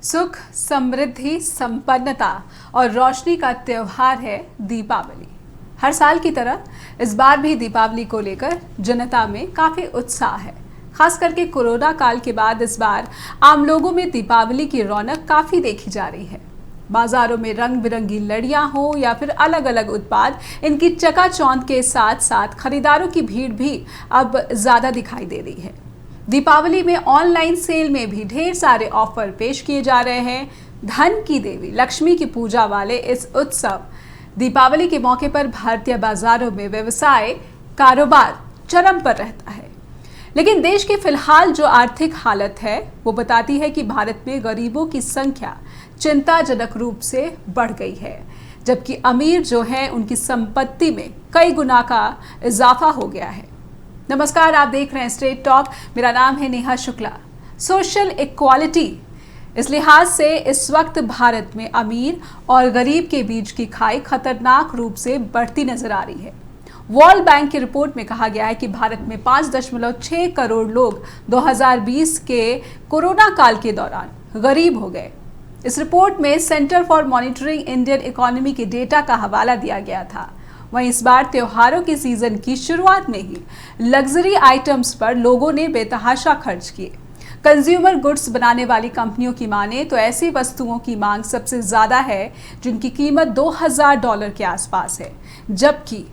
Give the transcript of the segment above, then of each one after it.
सुख, समृद्धि, संपन्नता और रोशनी का त्योहार है दीपावली। हर साल की तरह इस बार भी दीपावली को लेकर जनता में काफी उत्साह है। खास करके कोरोना काल के बाद इस बार आम लोगों में दीपावली की रौनक काफी देखी जा रही है। बाजारों में रंग बिरंगी लड़ियां हो या फिर अलग अलग उत्पाद, इनकी चकाचौंध के साथ साथ खरीदारों की भीड़ भी अब ज्यादा दिखाई दे रही है। दीपावली में ऑनलाइन सेल में भी ढेर सारे ऑफर पेश किए जा रहे हैं। धन की देवी लक्ष्मी की पूजा वाले इस उत्सव दीपावली के मौके पर भारतीय बाजारों में व्यवसाय कारोबार चरम पर रहता है। लेकिन देश की फिलहाल जो आर्थिक हालत है वो बताती है कि भारत में गरीबों की संख्या चिंताजनक रूप से बढ़ गई है, जबकि अमीर जो है उनकी संपत्ति में कई गुना का इजाफा हो गया है। नमस्कार, आप देख रहे हैं स्ट्रेट टॉक। मेरा नाम है नेहा शुक्ला। सोशल इक्वालिटी, इस लिहाज से इस वक्त भारत में अमीर और गरीब के बीच की खाई खतरनाक रूप से बढ़ती नजर आ रही है। वर्ल्ड बैंक की रिपोर्ट में कहा गया है कि भारत में 5.6 करोड़ लोग 2020 के कोरोना काल के दौरान गरीब हो गए। इस रिपोर्ट में centre for monitoring Indian economy के डेटा का हवाला दिया गया था। वहीं इस बार त्योहारों के सीजन की शुरुआत में ही लग्जरी आइटम्स पर लोगों ने बेतहाशा खर्च किए। कंज्यूमर गुड्स बनाने वाली कंपनियों की माने तो ऐसी वस्तुओं की मांग सबसे ज्यादा है जिनकी कीमत $2000 के आसपास है, जबकि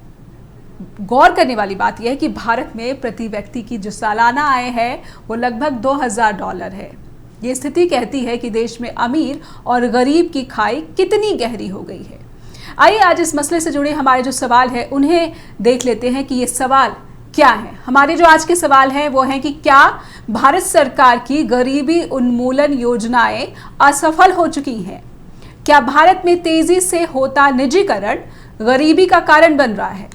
गौर करने वाली बात यह है कि भारत में प्रति व्यक्ति की जो सालाना आय है वो लगभग $2000 है। ये स्थिति कहती है कि देश में अमीर और गरीब की खाई कितनी गहरी हो गई है। आइए आज इस मसले से जुड़े हमारे जो सवाल है उन्हें देख लेते हैं कि ये सवाल क्या है। हमारे जो आज के सवाल हैं वो हैं कि क्या भारत सरकार की गरीबी उन्मूलन योजनाएं असफल हो चुकी हैं? क्या भारत में तेजी से होता निजीकरण गरीबी का कारण बन रहा है?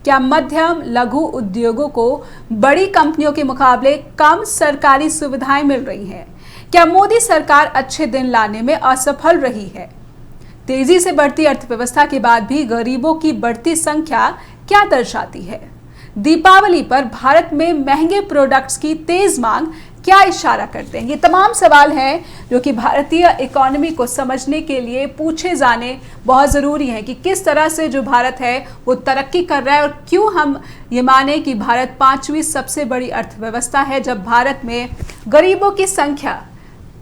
क्या मध्यम लघु उद्योगों को बड़ी कंपनियों के मुकाबले कम सरकारी सुविधाएं मिल रही हैं? क्या मोदी सरकार अच्छे दिन लाने में असफल रही है? तेजी से बढ़ती अर्थव्यवस्था के बाद भी गरीबों की बढ़ती संख्या क्या दर्शाती है? दीपावली पर भारत में महंगे प्रोडक्ट्स की तेज मांग क्या इशारा करते हैं? ये तमाम सवाल हैं जो कि भारतीय इकोनॉमी को समझने के लिए पूछे जाने बहुत ज़रूरी हैं कि किस तरह से जो भारत है वो तरक्की कर रहा है और क्यों हम ये माने कि भारत 5वीं सबसे बड़ी अर्थव्यवस्था है, जब भारत में गरीबों की संख्या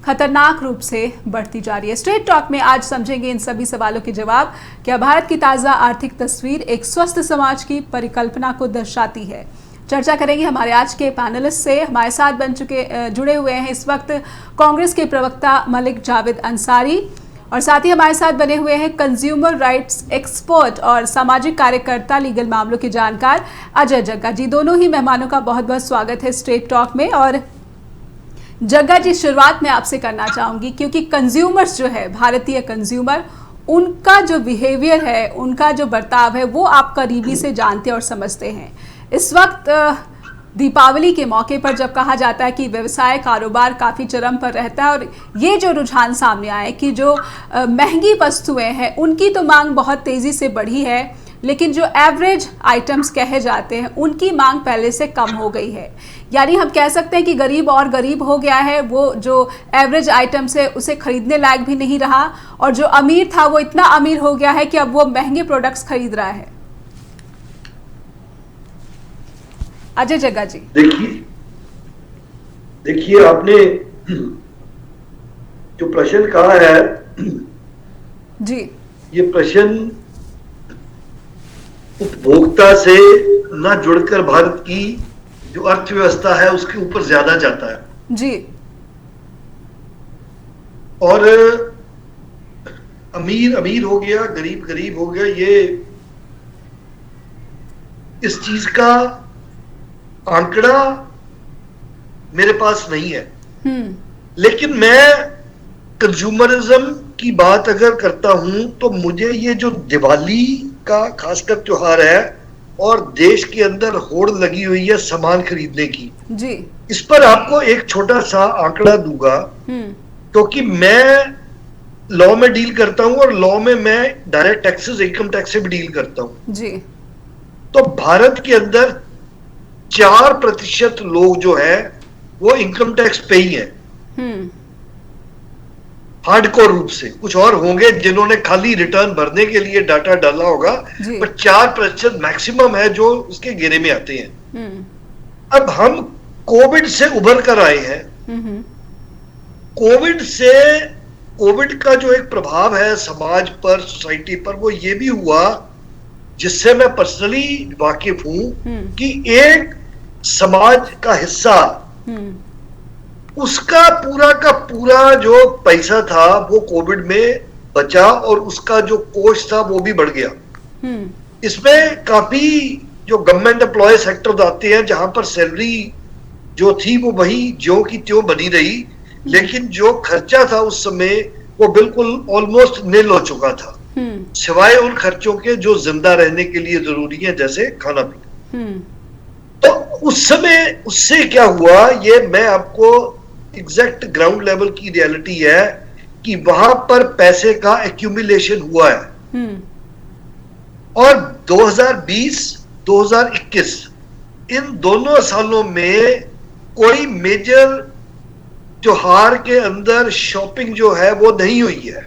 खतरनाक रूप से बढ़ती जा रही है। स्ट्रेट टॉक में आज समझेंगे इन सभी सवालों के जवाब। क्या भारत की ताज़ा आर्थिक तस्वीर एक स्वस्थ समाज की परिकल्पना को दर्शाती है? चर्चा करेंगे हमारे आज के पैनलिस्ट से। हमारे साथ जुड़े हुए हैं इस वक्त कांग्रेस के प्रवक्ता मलिक जावेद अंसारी, और साथ ही हमारे साथ बने हुए हैं कंज्यूमर राइट्स एक्सपर्ट और सामाजिक कार्यकर्ता, लीगल मामलों के जानकार अजय जग्गा जी। दोनों ही मेहमानों का बहुत बहुत स्वागत है स्ट्रेट टॉक में। और जग्गा जी, शुरुआत में आपसे करना चाहूंगी क्योंकि कंज्यूमर्स जो है, भारतीय कंज्यूमर, उनका जो बिहेवियर है, उनका जो बर्ताव है वो आप करीबी से जानते और समझते हैं। इस वक्त दीपावली के मौके पर जब कहा जाता है कि व्यवसाय कारोबार काफ़ी चरम पर रहता है और ये जो रुझान सामने आए कि जो महंगी वस्तुएं हैं उनकी तो मांग बहुत तेज़ी से बढ़ी है, लेकिन जो एवरेज आइटम्स कहे जाते हैं उनकी मांग पहले से कम हो गई है। यानी हम कह सकते हैं कि गरीब और गरीब हो गया है, वो जो एवरेज आइटम्स है उसे खरीदने लायक भी नहीं रहा, और जो अमीर था वो इतना अमीर हो गया है कि अब वो महंगे प्रोडक्ट्स खरीद रहा है। अजय जग्गा जी, देखिए आपने जो प्रश्न कहा है जी, ये प्रश्न उपभोक्ता से न जुड़कर भारत की जो अर्थव्यवस्था है उसके ऊपर ज्यादा जाता है जी। और अमीर अमीर हो गया, गरीब गरीब हो गया, ये इस चीज का आंकड़ा मेरे पास नहीं है। लेकिन मैं कंज्यूमरिज्म की बात अगर करता हूं तो मुझे ये जो दिवाली का खासकर त्योहार है और देश के अंदर होड़ लगी हुई है सामान खरीदने की जी, इस पर आपको एक छोटा सा आंकड़ा दूंगा, क्योंकि मैं लॉ में डील करता हूं और लॉ में मैं डायरेक्ट टैक्सेस, इनकम टैक्स से भी डील करता हूं जी। तो भारत के अंदर 4% लोग जो है वो इनकम टैक्स पे ही है। हार्डकोर रूप से। कुछ और होंगे जिन्होंने खाली रिटर्न भरने के लिए डाटा डाला होगा, पर 4% मैक्सिमम है जो उसके घेरे में आते हैं। अब हम कोविड से उभर कर आए हैं। कोविड का जो एक प्रभाव है समाज पर, सोसाइटी पर, वो ये भी हुआ, जिससे मैं पर्सनली वाकिफ हूं, कि एक समाज का हिस्सा, उसका पूरा का पूरा जो पैसा था वो कोविड में बचा और उसका जो कोष था वो भी बढ़ गया। इसमें काफी जो गवर्नमेंट एम्प्लॉय सेक्टर आते हैं जहां पर सैलरी जो थी वो वही ज्यों की त्यों बनी रही, लेकिन जो खर्चा था उस समय वो बिल्कुल ऑलमोस्ट निल हो चुका था, सिवाय उन खर्चों के जो जिंदा रहने के लिए जरूरी है, जैसे खाना पीना। तो उस समय उससे क्या हुआ, ये मैं आपको एग्जैक्ट ग्राउंड लेवल की रियलिटी है कि वहां पर पैसे का एक्यूमुलेशन हुआ है। और 2020, 2021 इन दोनों सालों में कोई मेजर त्योहार के अंदर शॉपिंग जो है वो नहीं हुई है।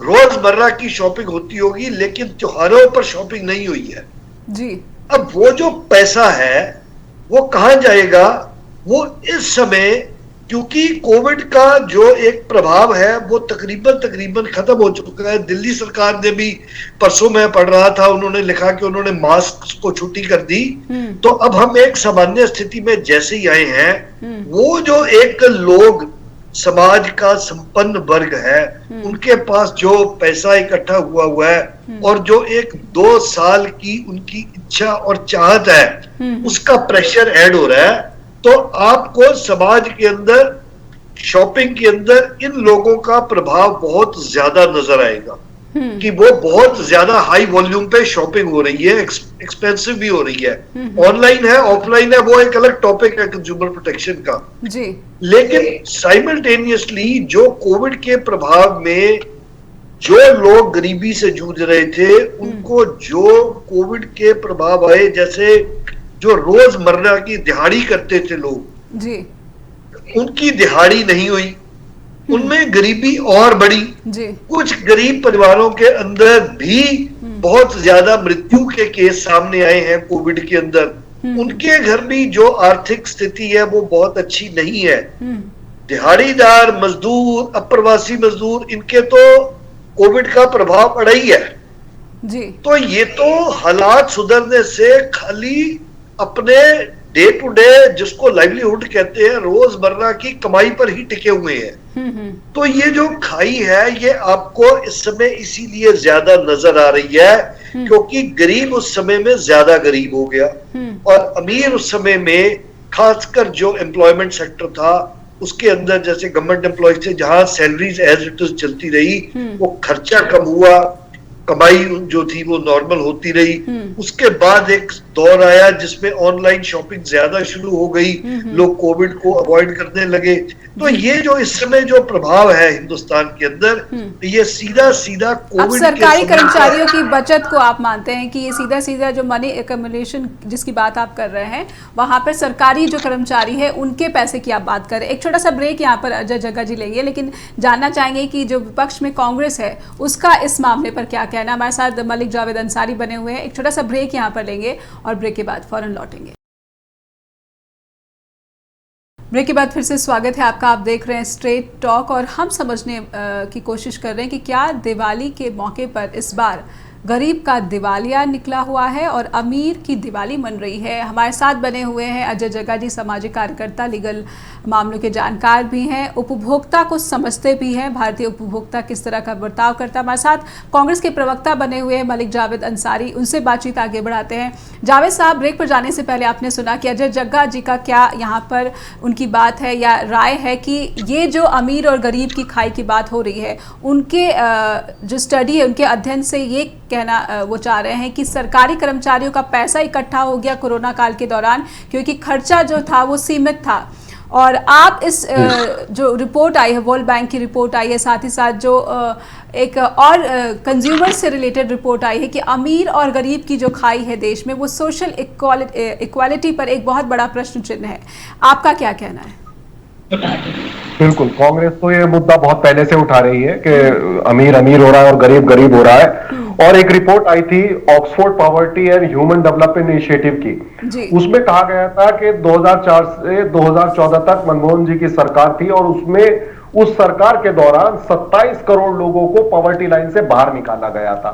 रोजमर्रा की शॉपिंग होती होगी, लेकिन त्योहारों पर शॉपिंग नहीं हुई है जी। अब वो जो पैसा है वो कहां जाएगा? वो इस समय, क्योंकि कोविड का जो एक प्रभाव है वो तकरीबन खत्म हो चुका है। दिल्ली सरकार ने भी, परसों मैं पढ़ रहा था, उन्होंने लिखा कि उन्होंने मास्क को छुट्टी कर दी। तो अब हम एक सामान्य स्थिति में जैसे ही आए हैं, वो जो एक लोग, समाज का संपन्न वर्ग है, उनके पास जो पैसा इकट्ठा हुआ है और जो एक 2 साल की उनकी इच्छा और चाहत है, उसका प्रेशर ऐड हो रहा है। तो आपको समाज के अंदर, शॉपिंग के अंदर इन लोगों का प्रभाव बहुत ज्यादा नजर आएगा कि वो बहुत ज्यादा हाई वॉल्यूम पे शॉपिंग हो रही है, एक्सपेंसिव भी हो रही है। ऑनलाइन है, ऑफलाइन है, वो एक अलग टॉपिक है कंज्यूमर प्रोटेक्शन का जी। लेकिन साइमल्टेनियसली जो कोविड के प्रभाव में जो लोग गरीबी से जूझ रहे थे, उनको जो कोविड के प्रभाव आए, जैसे जो रोजमर्रा की दिहाड़ी करते थे लोग जी, उनकी दिहाड़ी नहीं हुई, उनमें गरीबी और बढ़ी जी। कुछ गरीब परिवारों के अंदर भी बहुत ज्यादा मृत्यु के केस सामने आए हैं कोविड के अंदर। उनके घर भी जो आर्थिक स्थिति है वो बहुत अच्छी नहीं है। दिहाड़ीदार मजदूर, अप्रवासी मजदूर, इनके तो कोविड का प्रभाव पड़ा ही है जी। तो ये तो हालात सुधरने से खाली अपने डे टू डे, जिसको लाइवलीहुड कहते हैं, रोजमर्रा की कमाई पर ही टिके हुए हैं। तो ये जो खाई है ये आपको इस समय इसीलिए ज्यादा नजर आ रही है क्योंकि गरीब उस समय में ज्यादा गरीब हो गया और अमीर उस समय में, खासकर जो एम्प्लॉयमेंट सेक्टर था उसके अंदर, जैसे गवर्नमेंट एम्प्लॉय से जहां सैलरीज एज इट इज चलती रही, वो खर्चा कम हुआ, कमाई जो थी वो नॉर्मल होती रही। उसके बाद एक दौर आया जिसमें ऑनलाइन शॉपिंग ज्यादा शुरू हो गई, लोग कोविड को अवॉइड करने लगे। तो ये जो इस समय जो प्रभाव है हिंदुस्तान के अंदर, ये सीधा कोविड, सरकारी कर्मचारियों की बचत को आप मानते हैं कि ये सीधा जो मनी एक्यूमुलेशन जिसकी बात आप कर रहे हैं, वहां पर सरकारी जो कर्मचारी है उनके पैसे की आप बात कर रहे हैं। एक छोटा सा ब्रेक यहाँ पर अजय जग्गा जी लेंगे, लेकिन जानना चाहेंगे कि जो विपक्ष में कांग्रेस है उसका इस मामले पर क्या कहना। हमारे साथ मलिक जावेद अंसारी बने हुए हैं। एक छोटा सा ब्रेक यहाँ पर लेंगे और ब्रेक के बाद फौरन लौटेंगे। ब्रेक के बाद फिर से स्वागत है आपका। आप देख रहे हैं स्ट्रेट टॉक और हम समझने की कोशिश कर रहे हैं कि क्या दिवाली के मौके पर इस बार गरीब का दिवालिया निकला हुआ है और अमीर की दिवाली मन रही है। हमारे साथ बने हुए हैं अजय जग्गा जी, सामाजिक कार्यकर्ता, लीगल मामलों के जानकार भी हैं, उपभोक्ता को समझते भी हैं, भारतीय उपभोक्ता किस तरह का बर्ताव करता है। हमारे साथ कांग्रेस के प्रवक्ता बने हुए हैं मलिक जावेद अंसारी, उनसे बातचीत आगे बढ़ाते हैं। जावेद साहब, ब्रेक पर जाने से पहले आपने सुना कि अजय जग्गा जी का क्या यहाँ पर उनकी बात है या राय है कि ये जो अमीर और गरीब की खाई की बात हो रही है, उनके जो स्टडी है, उनके अध्ययन से ये कहना वो चाह रहे हैं कि सरकारी कर्मचारियों का पैसा इकट्ठा हो गया कोरोना काल के दौरान क्योंकि खर्चा जो था वो सीमित था। और आप इस जो रिपोर्ट आई है, वर्ल्ड बैंक की रिपोर्ट आई है, साथ ही साथ जो एक और कंज्यूमर से रिलेटेड रिपोर्ट आई है कि अमीर और गरीब की जो खाई है देश में, वो सोशल इक्वालिटी पर एक बहुत बड़ा प्रश्न चिन्ह है। आपका क्या कहना है? बता दें। बिल्कुल, कांग्रेस तो ये मुद्दा बहुत पहले से उठा रही है कि अमीर अमीर हो रहा है और गरीब गरीब हो रहा है। और एक रिपोर्ट आई थी Oxford poverty and human development initiative की, उसमें कहा गया था कि 2004 से 2014 तक मनमोहन जी की सरकार थी और उसमें उस सरकार के दौरान 27 करोड़ लोगों को पॉवर्टी लाइन से बाहर निकाला गया था।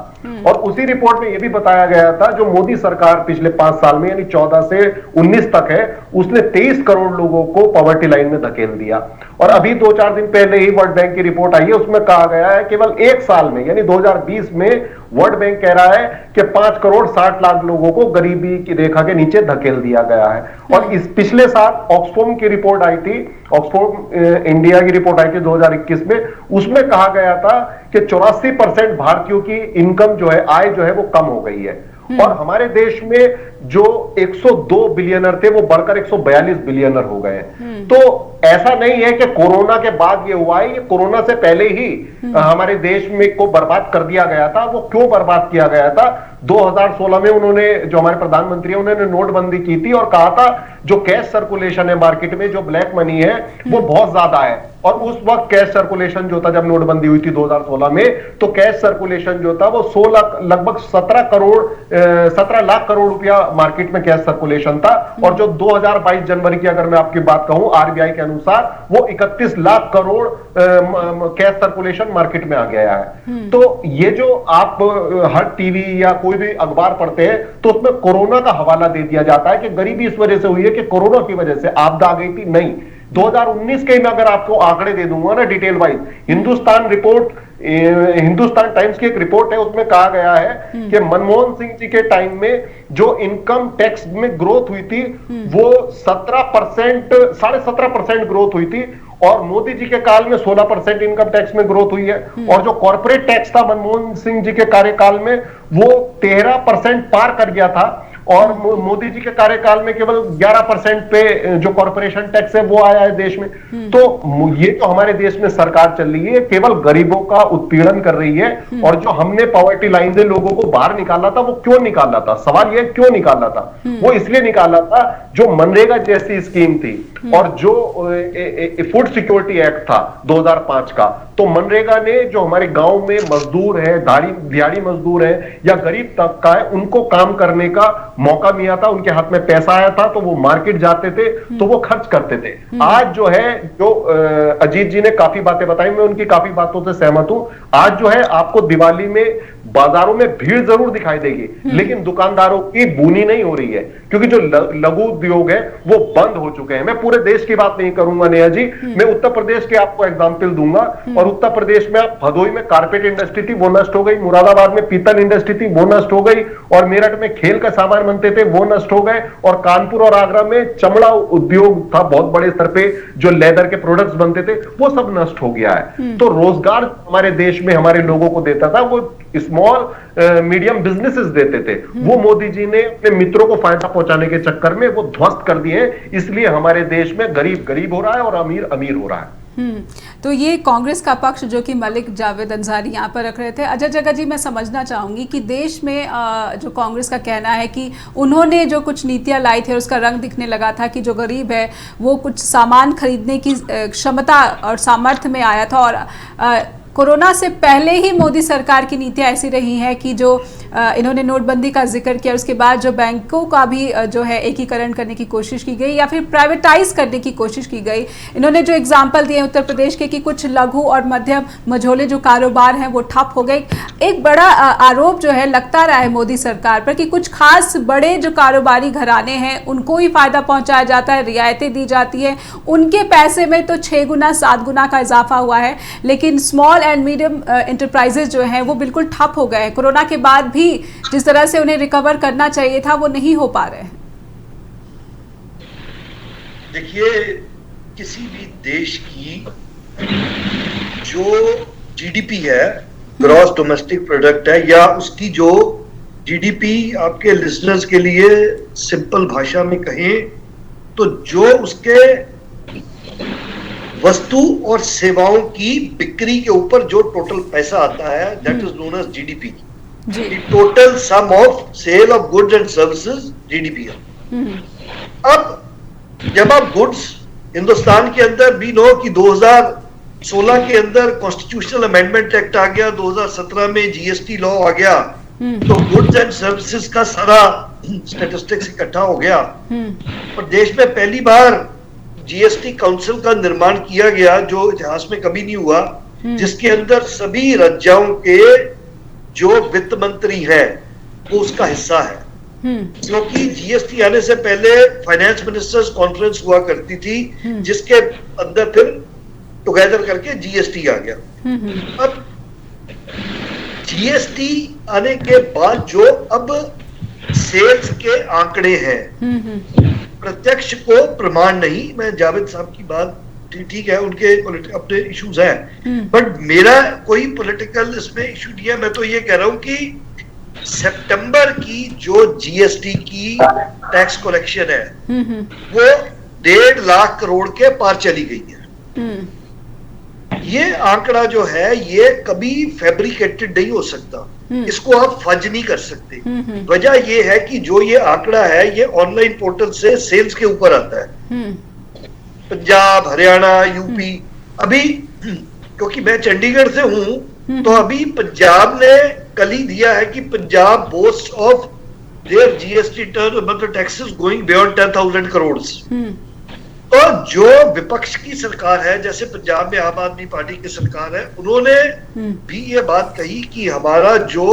और उसी रिपोर्ट में यह भी बताया गया था जो मोदी सरकार पिछले 5 साल में यानी 14 से 19 तक है, उसने 23 करोड़ लोगों को पॉवर्टी लाइन में धकेल दिया। और अभी 2-4 दिन पहले ही वर्ल्ड बैंक की रिपोर्ट आई है, उसमें कहा गया है केवल एक साल में यानी 2020 में वर्ल्ड बैंक कह रहा है कि 5 करोड़ 60 लाख लोगों को गरीबी की रेखा के नीचे धकेल दिया गया है। और इस पिछले साल ऑक्सफोम की रिपोर्ट आई थी, ऑक्सफोम इंडिया की रिपोर्ट आई थी 2021 में, उसमें कहा गया था कि 84% भारतीयों की इनकम जो है, आय जो है वो कम हो गई है। और हमारे देश में जो 102 बिलियनर थे वो बढ़कर 142 बिलियनर हो गए। तो ऐसा नहीं है कि कोरोना के बाद ये हुआ है, ये कोरोना से पहले ही हमारे देश में को बर्बाद कर दिया गया था। वो क्यों बर्बाद किया गया था? 2016 में उन्होंने, जो हमारे प्रधानमंत्री है, उन्होंने नोटबंदी की थी और कहा था जो कैश सर्कुलेशन है मार्केट में, जो ब्लैक मनी है वो बहुत ज्यादा है। और उस वक्त कैश सर्कुलेशन जो था, जब नोटबंदी हुई थी 2016 में, तो कैश सर्कुलेशन जो था वो 16 लगभग 17 लाख करोड़ रुपया मार्केट में कैश सर्कुलेशन था। और जो 2022 जनवरी की अगर मैं आपकी बात कहूं आरबीआई के अनुसार, वो 31 lakh crore cash circulation market में आ गया है। तो ये जो आप हर टीवी या कोई भी अखबार पढ़ते हैं तो उसमें कोरोना का हवाला दे दिया जाता है कि गरीबी इस वजह से हुई है कि कोरोना की वजह से आपदा आ गई थी। नहीं, 2019 के मैं अगर आपको आंकड़े दे दूंगा ना डिटेल वाइज, हिंदुस्तान टाइम्स की एक रिपोर्ट है, उसमें कहा गया है कि मनमोहन सिंह जी के टाइम में जो इनकम टैक्स में ग्रोथ हुई थी वो 17%, 17.5% ग्रोथ हुई थी। और मोदी जी के काल में 16% इनकम टैक्स में ग्रोथ हुई है। और जो कॉर्पोरेट टैक्स था मनमोहन सिंह जी के कार्यकाल में वो 13% पार कर गया था। और मोदी जी के कार्यकाल में केवल 11% पे जो कॉर्पोरेशन टैक्स है वो आया है देश में। तो ये जो हमारे देश में सरकार चल रही है केवल गरीबों का उत्पीड़न कर रही है। और जो हमने पॉवर्टी लाइन से लोगों को बाहर निकाला था वो क्यों निकाला था? सवाल ये क्यों निकाला था? वो इसलिए निकाला था जो मनरेगा जैसी स्कीम थी और जो फूड सिक्योरिटी एक्ट था 2005 का, तो मनरेगा ने जो हमारे गांव में मजदूर है, दिहाड़ी मजदूर है या गरीब तबका है, उनको काम करने का मौका मिला था, उनके हाथ में पैसा आया था तो वो मार्केट जाते थे तो वो खर्च करते थे। आज जो है, जो अजीत जी ने काफी बातें बताई, मैं उनकी काफी बातों से सहमत हूं। आज जो है आपको दिवाली में बाजारों में भीड़ जरूर दिखाई देगी लेकिन दुकानदारों की बोनी नहीं हो रही है क्योंकि जो लघु उद्योग है वो बंद हो चुके हैं। मैं पूरे देश की बात नहीं करूंगा नेहा जी, मैं उत्तर प्रदेश के आपको एग्जांपल दूंगा। और उत्तर प्रदेश में आप भदोई में कारपेट इंडस्ट्री थी वो नष्ट हो गई, मुरादाबाद में पीतल इंडस्ट्री थी वो नष्ट हो गई, और मेरठ में खेल का सामान बनते थे वो नष्ट हो गए, और कानपुर और आगरा में चमड़ा उद्योग था बहुत बड़े स्तर पे, जो लेदर के प्रोडक्ट्स बनते थे वो सब नष्ट हो गया है। तो रोजगार हमारे देश में हमारे लोगों को देता था वो स्मॉल मीडियम बिजनेसेस देते थे, वो मोदी जी ने अपने मित्रों को फायदा पहुंचाने के चक्कर में वो ध्वस्त कर दिए। इसलिए हमारे देश में गरीब गरीब हो रहा है और अमीर अमीर हो रहा है। तो ये कांग्रेस का पक्ष जो कि मलिक जावेद अंसारी यहाँ पर रख रहे थे। अजय जग्गा जी, मैं समझना चाहूँगी कि देश में जो कांग्रेस का कहना है कि उन्होंने जो कुछ नीतियाँ लाई थी उसका रंग दिखने लगा था कि जो गरीब है वो कुछ सामान खरीदने की क्षमता और सामर्थ्य में आया था। और कोरोना से पहले ही मोदी सरकार की नीतियाँ ऐसी रही हैं कि जो इन्होंने नोटबंदी का जिक्र किया, उसके बाद जो बैंकों का भी जो है एकीकरण करने की कोशिश की गई या फिर प्राइवेटाइज करने की कोशिश की गई। इन्होंने जो एग्जाम्पल दिए उत्तर प्रदेश के कि कुछ लघु और मध्यम मझोले जो कारोबार हैं वो ठप हो गए। एक बड़ा आरोप जो है लगता रहा है मोदी सरकार पर कि कुछ खास बड़े जो कारोबारी घराने हैं उनको ही फायदा पहुंचाया जाता है, रियायतें दी जाती है, उनके पैसे में तो 6 गुना 7 गुना का इजाफा हुआ है, लेकिन स्मॉल एंड मीडियम एंटरप्राइजेज जो हैं वो बिल्कुल ठप हो गए हैं। कोरोना के बाद भी जिस तरह से उन्हें रिकवर करना चाहिए था वो नहीं हो पा रहे हैं। देखिए, किसी भी देश की जो जीडीपी है, ग्रॉस डोमेस्टिक प्रोडक्ट है, या उसकी जो जीडीपी आपके लिसनर्स के लिए सिंपल भाषा में कहें तो जो उसके वस्तु और सेवाओं की बिक्री के ऊपर जो टोटल पैसा आता है, that is known as GDP. Total sum of sale of goods and services GDP है। अब जब आप गुड्स हिंदुस्तान के अंदर भी नो कि 2016 के अंदर कॉन्स्टिट्यूशनल अमेंडमेंट एक्ट आ गया, 2017 में जीएसटी लॉ आ गया, तो गुड्स एंड सर्विसेज का सारा स्टैटिस्टिक्स इकट्ठा हो गया और देश में पहली बार जीएसटी काउंसिल का निर्माण किया गया, जो इतिहास में कभी नहीं हुआ, जिसके अंदर सभी राज्यों के जो वित्त मंत्री है वो उसका हिस्सा है। क्योंकि जीएसटी आने से पहले फाइनेंस मिनिस्टर्स कॉन्फ्रेंस हुआ करती थी, जिसके अंदर फिर टुगेदर करके जीएसटी आ गया। अब जीएसटी आने के बाद जो अब सेल्स के आंकड़े हैं, प्रत्यक्ष को प्रमाण नहीं, मैं जावेद साहब की बात ठीक है, उनके अपने इश्यूज हैं, बट मेरा कोई पॉलिटिकल इसमें इशू नहीं है। मैं तो ये कह रहा हूं कि सितंबर की जो जीएसटी की टैक्स कलेक्शन है वो 1.5 लाख करोड़ के पार चली गई है। ये आंकड़ा जो है ये कभी फैब्रिकेटेड नहीं हो सकता, इसको आप फज नहीं कर सकते। वजह ये है कि जो ये आंकड़ा है ये ऑनलाइन पोर्टल से सेल्स के ऊपर आता है। पंजाब, हरियाणा, यूपी, अभी क्योंकि मैं चंडीगढ़ से हूं तो अभी पंजाब ने कल ही दिया है कि Punjab boast of their GST turn मतलब टैक्सेस गोइंग बियॉन्ड 10,000 करोड़। तो जो विपक्ष की सरकार है, जैसे पंजाब में आम आदमी पार्टी की सरकार है, उन्होंने भी ये बात कही कि हमारा जो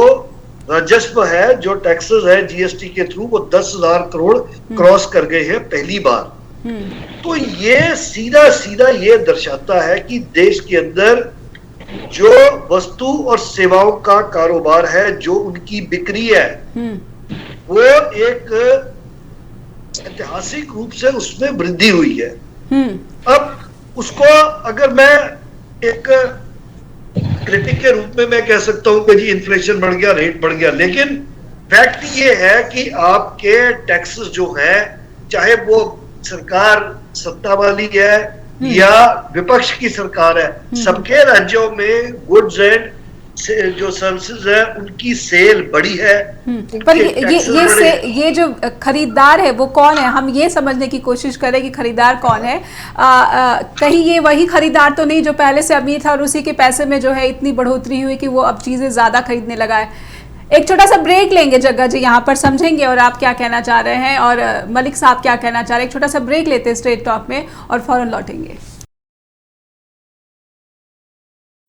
राजस्व है, जो टैक्सेस है जीएसटी के थ्रू, वो 10,000 करोड़ क्रॉस कर गए हैं पहली बार। तो ये सीधा सीधा ये दर्शाता है कि देश के अंदर जो वस्तु और सेवाओं का कारोबार है, जो उनकी बिक्री है, वो एक ऐतिहासिक रूप से उसमें वृद्धि हुई है। अब उसको अगर मैं एक क्रिटिक के रूप में मैं कह सकता हूं कि जी इन्फ्लेशन बढ़ गया, रेट बढ़ गया, लेकिन फैक्ट ये है कि आपके टैक्सेस जो है, चाहे वो सरकार सत्ता वाली है या विपक्ष की सरकार है, सबके राज्यों में गुड्स एंड जो सर्विसेज है उनकी सेल बढ़ी है। पर ये जो खरीदार है वो कौन है, हम ये समझने की कोशिश करें कि खरीदार कौन है। कहीं ये वही खरीदार तो नहीं जो पहले से अमीर था और उसी के पैसे में जो है इतनी बढ़ोतरी हुई कि वो अब चीजें ज्यादा खरीदने लगा है। एक छोटा सा ब्रेक लेंगे जग्गा जी, यहाँ पर समझेंगे और आप क्या कहना चाह रहे हैं और मलिक साहब क्या कहना चाह रहे हैं। एक छोटा सा ब्रेक लेते हैं स्ट्रेट टॉक में और फौरन लौटेंगे।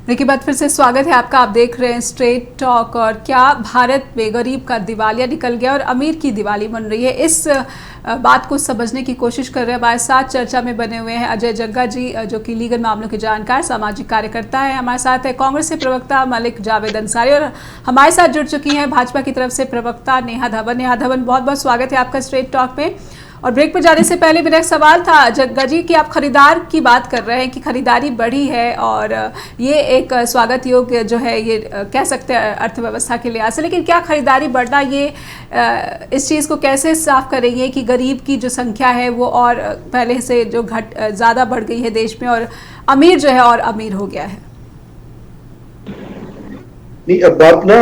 देखिए बात फिर से स्वागत है आपका, आप देख रहे हैं स्ट्रेट टॉक। और क्या भारत में गरीब का दिवालिया निकल गया और अमीर की दिवाली बन रही है, इस बात को समझने की कोशिश कर रहे हैं। हमारे साथ चर्चा में बने हुए हैं अजय जग्गा जी, जो कि लीगल मामलों के जानकार, सामाजिक कार्यकर्ता है। हमारे साथ है कांग्रेस से प्रवक्ता मलिक जावेद अंसारी और हमारे साथ जुड़ चुकी हैं भाजपा की तरफ से प्रवक्ता नेहा धवन। नेहा धवन, बहुत बहुत स्वागत है आपका स्ट्रेट टॉक में। और ब्रेक पर जाने से पहले मेरा एक सवाल था जग्गा जी कि आप खरीदार की बात कर रहे हैं कि खरीदारी बढ़ी है और ये एक स्वागत योग्य जो है, ये कह सकते हैं अर्थव्यवस्था के लिहाज से, लेकिन क्या खरीदारी बढ़ना ये इस चीज़ को कैसे साफ करेंगे कि गरीब की जो संख्या है वो और पहले से जो ज़्यादा बढ़ गई है देश में और अमीर जो है और अमीर हो गया है? नहीं, अब बात ना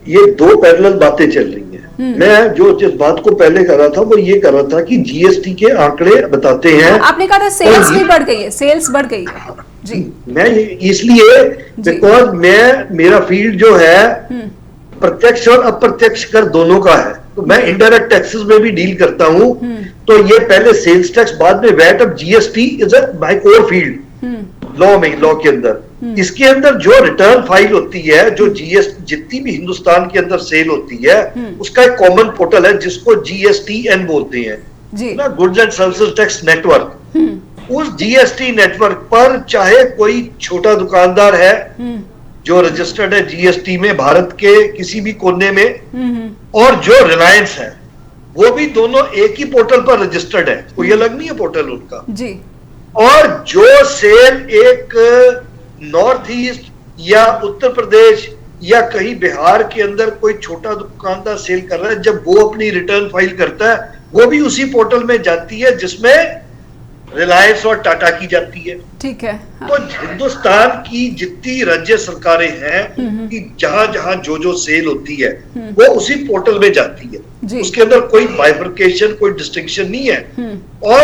ये दो पैरेलल बातें चल रही हैं। मैं जो जिस बात को पहले कर रहा था वो ये कर रहा था कि जीएसटी के आंकड़े बताते हैं। आपने कहा था सेल्स भी बढ़ गई है, सेल्स बढ़ गई है जी। मैं इसलिए बिकॉज मेरा फील्ड जो है प्रत्यक्ष और अप्रत्यक्ष कर दोनों का है, तो मैं इनडायरेक्ट टैक्सेस में भी डील करता हूं। तो ये पहले सेल्स टैक्स, बाद में वैट, अब GST is my core field law के अंदर। इसके अंदर जो रिटर्न फाइल होती है, जो जीएसटी जितनी भी हिंदुस्तान के अंदर सेल होती है, उसका एक कॉमन पोर्टल है जिसको जीएसटीएन बोलते हैं ना, goods and services tax network. उस जीएसटी नेटवर्क पर चाहे कोई छोटा दुकानदार है जो रजिस्टर्ड है जीएसटी में भारत के किसी भी कोने में, और जो रिलायंस है वो भी दोनों एक ही पोर्टल पर रजिस्टर्ड है, कोई अलग नहीं है पोर्टल उनका जी। और जो सेल एक नॉर्थ ईस्ट या उत्तर प्रदेश या कहीं बिहार के अंदर कोई छोटा दुकानदार सेल कर रहा है, जब वो अपनी रिटर्न फाइल करता है वो भी उसी पोर्टल में जाती है जिसमें रिलायंस और टाटा की जाती है। ठीक है। हाँ। तो हिंदुस्तान की जितनी राज्य सरकारें हैं कि जहां जहां जो सेल होती है वो उसी पोर्टल में जाती है, उसके अंदर कोई बाइफर्केशन, कोई डिस्टिंक्शन नहीं है। और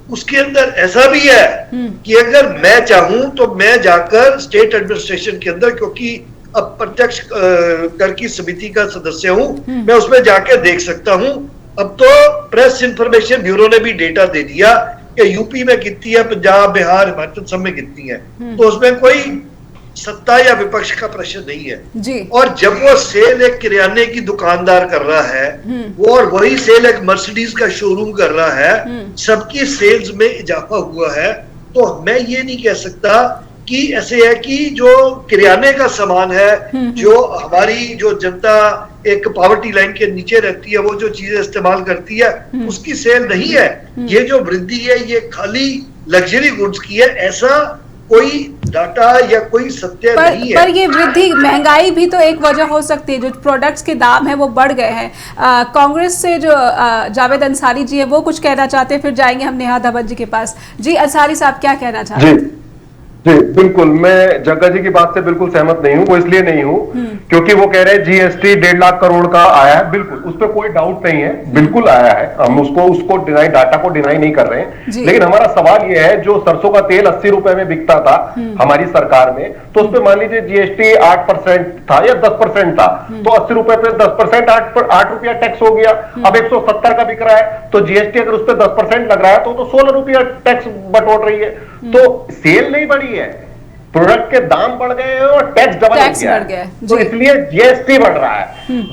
उसके अंदर ऐसा भी है कि अगर मैं चाहूं तो मैं जाकर स्टेट एडमिनिस्ट्रेशन के अंदर, क्योंकि अब प्रत्यक्ष कर की समिति का सदस्य हूं, मैं उसमें जाकर देख सकता हूं। अब तो प्रेस इंफॉर्मेशन ब्यूरो ने भी डेटा दे दिया कि यूपी में कितनी है, पंजाब, बिहार, हिमाचल सब में कितनी है। तो उसमें कोई सत्ता या विपक्ष का प्रश्न नहीं है जी। और जब वो सेल एक किराने की दुकानदार कर रहा है वो, और वही सेल एक मर्सिडीज का शोरूम कर रहा है, सबकी सेल्स में इजाफा हुआ है, तो मैं ये नहीं कह सकता कि ऐसे है कि जो किराने का सामान है, जो हमारी जो जनता एक पॉवर्टी लाइन के नीचे रहती है, वो जो चीजें इस्तेमाल करती है उसकी सेल नहीं है। ये जो वृद्धि है ये खाली लग्जरी गुड्स की है, ऐसा कोई डाटा या कोई सत्य नहीं है। पर ये वृद्धि, महंगाई भी तो एक वजह हो सकती है। जो प्रोडक्ट्स के दाम है वो बढ़ गए हैं। कांग्रेस से जो जावेद अंसारी जी है वो कुछ कहना चाहते हैं, फिर जाएंगे हम नेहा धवन जी के पास। जी अंसारी साहब क्या कहना चाहते हैं? जी बिल्कुल, मैं जग्गा जी की बात से बिल्कुल सहमत नहीं हूं। वो इसलिए नहीं हूं क्योंकि वो कह रहे हैं जीएसटी 1.5 लाख करोड़ का आया है। बिल्कुल, उस पर कोई डाउट नहीं है, बिल्कुल आया है। हम उसको डिनाई, डाटा को डिनाई नहीं कर रहे हैं। लेकिन हमारा सवाल यह है, जो सरसों का तेल 80 रुपए में बिकता था हमारी सरकार में, तो उस पर मान लीजिए जीएसटी 8% था या 10% था, तो 80 रुपए पे 10% 8 रुपया टैक्स हो गया। अब 170 का बिक रहा है, तो जीएसटी अगर उस पर 10% लग रहा है तो 16 रुपया टैक्स बटोट रही है। तो सेल नहीं बढ़ी है, प्रोडक्ट के दाम बढ़ गए हैं और टैक्स डबल हो गया है, तो इसलिए जीएसटी बढ़ रहा है।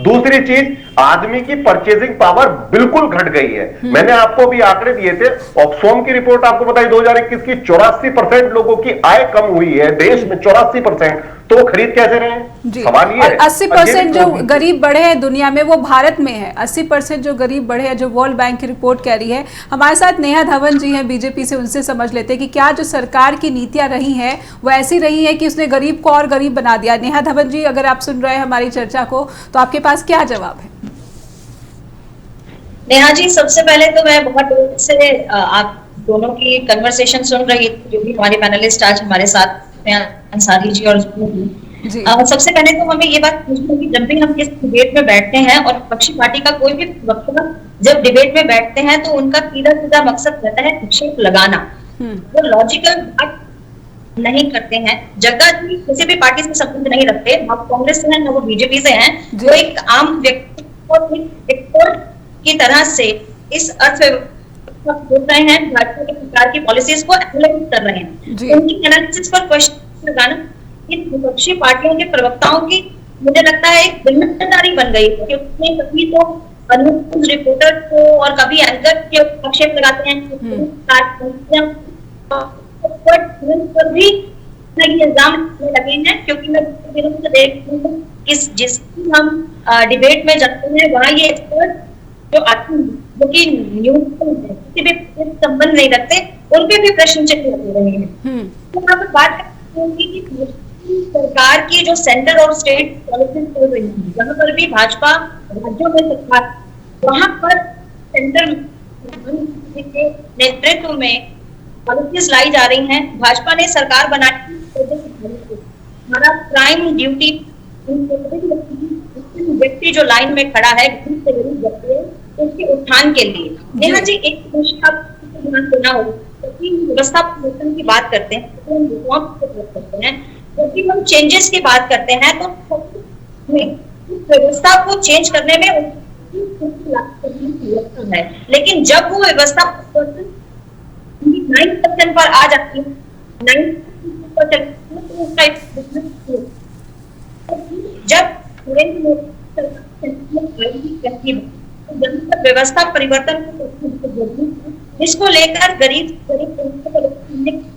दूसरी चीज, आदमी की परचेजिंग पावर बिल्कुल घट गई है। मैंने आपको भी आंकड़े दिए थे, ऑक्सफैम की रिपोर्ट आपको बताई 2021 की, 84% लोगों की आय कम हुई है देश में, 84%। तो वो खरीद कैसे रहे हैं? सवाल ये है। 80% जो गरीब बढ़े हैं दुनिया में वो भारत में है। 80% जो गरीब बढ़े हैं, जो वर्ल्ड बैंक की रिपोर्ट कह रही है। हमारे साथ नेहा धवन जी हैं बीजेपी से, उनसे समझ लेते हैं कि क्या जो सरकार की नीतियां रही हैं वो ऐसी रही है कि उसने गरीब को और गरीब बना दिया। नेहा धवन जी, अगर आप सुन रहे हैं हमारी चर्चा को तो आपके पास क्या जवाब है? नेहा जी, सबसे पहले तो मैं बहुत देर से आप दोनों की कन्वर्सेशन सुन रही थी, जो भी हमारे पैनलिस्ट आज हमारे साथ हैं, अंसारी जी और सबसे पहले तो हमें ये बात पूछनी है कि जब भी हम किस डिबेट में बैठते हैं और विपक्षी पार्टी का कोई भी वक्ता जब डिबेट में बैठते हैं तो उनका सीधा सीधा मकसद रहता है आक्षेप लगाना। वो लॉजिकल बात नहीं करते हैं। जग्गा जी किसी भी पार्टी से संबंध नहीं रखते, ना वो कांग्रेस से है ना वो बीजेपी से हैं। वो एक आम व्यक्ति और एक की तरह से इस अर्थव्यवस्था सोच रहे हैं, भाजपा के सरकार की पॉलिसीज को एनालाइज कर रहे हैं। उनकी एनालिसिस पर क्वेश्चन लगाना इन विपक्षी पार्टियों के प्रवक्ताओं की मुझे लगता है एक जिम्मेदारी बन गई है, क्योंकि कभी तो न्यूज रिपोर्टर को और कभी एंकर के आक्षेप लगाते हैं पर भी इल्जाम लगे हैं। क्योंकि मैं देखती हूँ जिसकी हम डिबेट में जाते हैं वहाँ ये एक्सपर्ट जो आते हैं, जो कि न्यूज किसी भी संबंध नहीं रखते, उन पे भी प्रश्न चिन्ह लगे रहे हैं। तो यहाँ पर बात करती कि सरकार की जो सेंटर और स्टेट पॉलिसीज चल रही है, जहाँ पर भी भाजपा राज्यों में सरकार, वहां पर सेंटर के नेतृत्व में पॉलिसीज लाई जा रही हैं। भाजपा ने सरकार बनाई, हमारा प्राइम ड्यूटी व्यक्ति जो लाइन में खड़ा है गरीब से गरीब व्यक्ति, उसके उत्थान के लिए। नेहा जी, एक ध्यान देना होगा, व्यवस्था परिवर्तन की बात करते हैं, जब भी हम चेंजेस की बात करते हैं तो व्यवस्था को चेंज करने में है, लेकिन जब वो व्यवस्था 9% पर आ जाती है, 9% जब व्यवस्था परिवर्तन इसको लेकर गरीब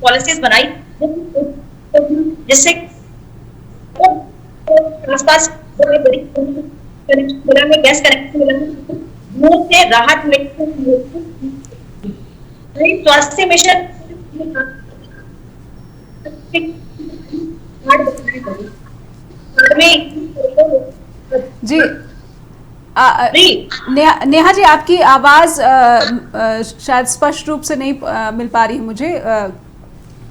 पॉलिसीज बनाई, जिससे आसपास में गैस कनेक्शन से राहत मिली। स्वास्थ्य मिशन जी नेहा जी, आपकी आवाज शायद स्पष्ट रूप से नहीं मिल पा रही है मुझे।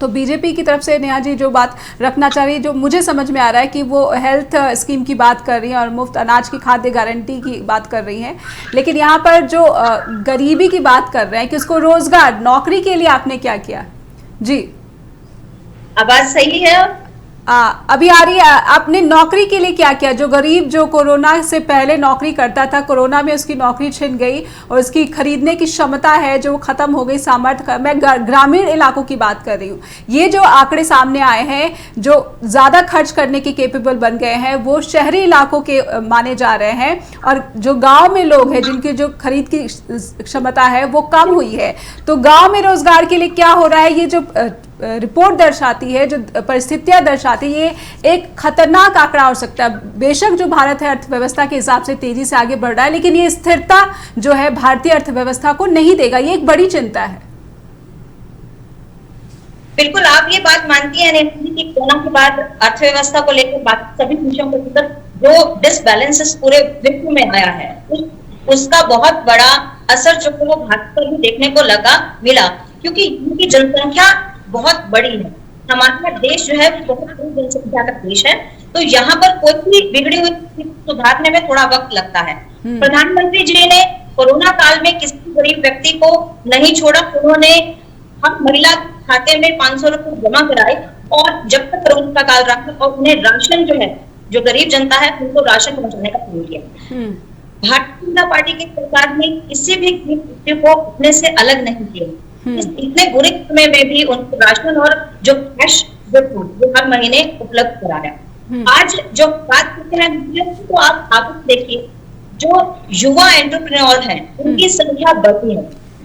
तो बीजेपी की तरफ से नेहा जी जो बात रखना चाह रही है, जो मुझे समझ में आ रहा है कि वो हेल्थ स्कीम की बात कर रही हैं और मुफ्त अनाज की खाद्य गारंटी की बात कर रही हैं, लेकिन यहाँ पर जो गरीबी की बात कर रहे हैं कि उसको रोजगार नौकरी के लिए आपने क्या किया? जी आवाज सही है? अभी आ रही है। आपने नौकरी के लिए क्या किया? जो गरीब जो कोरोना से पहले नौकरी करता था, कोरोना में उसकी नौकरी छिन गई और उसकी खरीदने की क्षमता है जो खत्म हो गई, सामर्थ्य, मैं ग्रामीण इलाकों की बात कर रही हूँ। ये जो आंकड़े सामने आए हैं, जो ज्यादा खर्च करने के केपेबल बन गए हैं, वो शहरी इलाकों के माने जा रहे हैं, और जो गाँव में लोग हैं जिनकी जो खरीद की क्षमता है वो कम हुई है। तो गाँव में रोजगार के लिए क्या हो रहा है? ये जो रिपोर्ट दर्शाती है, जो परिस्थितियां दर्शाती है, ये एक खतरनाक आंकड़ा हो सकता है। बेशक जो भारत है अर्थव्यवस्था के हिसाब से तेजी से आगे बढ़ रहा है, लेकिन ये स्थिरता जो है भारतीय अर्थव्यवस्था को नहीं देगा। ये एक बड़ी चिंता है। बिल्कुल, आप ये बात मानती हैं कि कोरोना के बाद अर्थव्यवस्था को लेकर बाकी सभी विषयों को लेकर जो डिसबैलेंसेस पूरे विश्व में आया है, उसका बहुत बड़ा असर जो वो भारत पर भी देखने को मिला, क्योंकि इनकी जनसंख्या बहुत बड़ी है। हमारा देश जो है वो बहुत बड़ी जनसंख्या का देश है, तो यहाँ पर कोई भी बिगड़ी हुई सुधारने में थोड़ा वक्त लगता है। प्रधानमंत्री जी ने कोरोना काल में किसी गरीब व्यक्ति को नहीं छोड़ा। उन्होंने हम महिला खाते में 500 रुपए जमा कराए, और जब तक कोरोना का काल रहा, और उन्हें राशन जो है, जो गरीब जनता है उनको राशन पहुंचाने का काम किया। भारतीय जनता पार्टी की सरकार ने किसी भी गरीब व्यक्ति को अपने से अलग नहीं किया। इतने बुरे समय में भी उनको राशन और जो कैश जो हर महीने उपलब्ध कराया। आज जो बात करते हैं तो आप देखिए, जो युवा एंटरप्रेन्योर हैं उनकी संख्या बढ़ी है।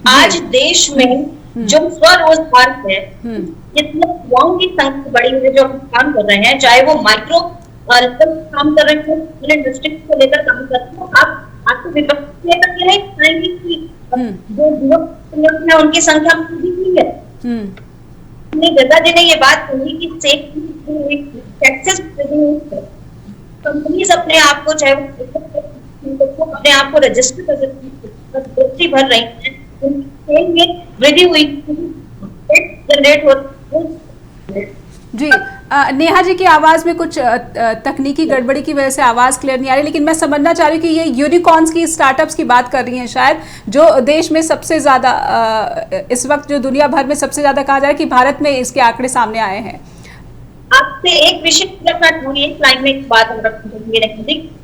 आज देश में जो स्वरोजगार है, जितने युवाओं की संख्या बढ़ी है जो काम कर रहे हैं, चाहे वो माइक्रो काम कर रहे हैं, इंडस्ट्री को लेकर काम कर रहे हैं, आपको विपक्ष लेकर के नहीं पाएंगे कि जो युवक है उनकी संख्या में हुई है। गदा जी ने ये बात कही कि टैक्सेस कंपनीज अपने आप को, चाहे वो अपने आप को रजिस्टर भर रही है, में वृद्धि हुई, जनरेट हो। जी नेहा जी की आवाज में कुछ तकनीकी गड़बड़ी की वजह से आवाज क्लियर नहीं आ रही, लेकिन मैं समझना चाह रही हूँ कि ये यूनिकॉर्न्स की, स्टार्टअप्स की बात कर रही हैं शायद, जो देश में सबसे ज्यादा इस वक्त जो दुनिया भर में सबसे ज्यादा कहा जा रहा है कि भारत में इसके आंकड़े सामने आए हैं। आपसे एक विषय लाइन में एक बात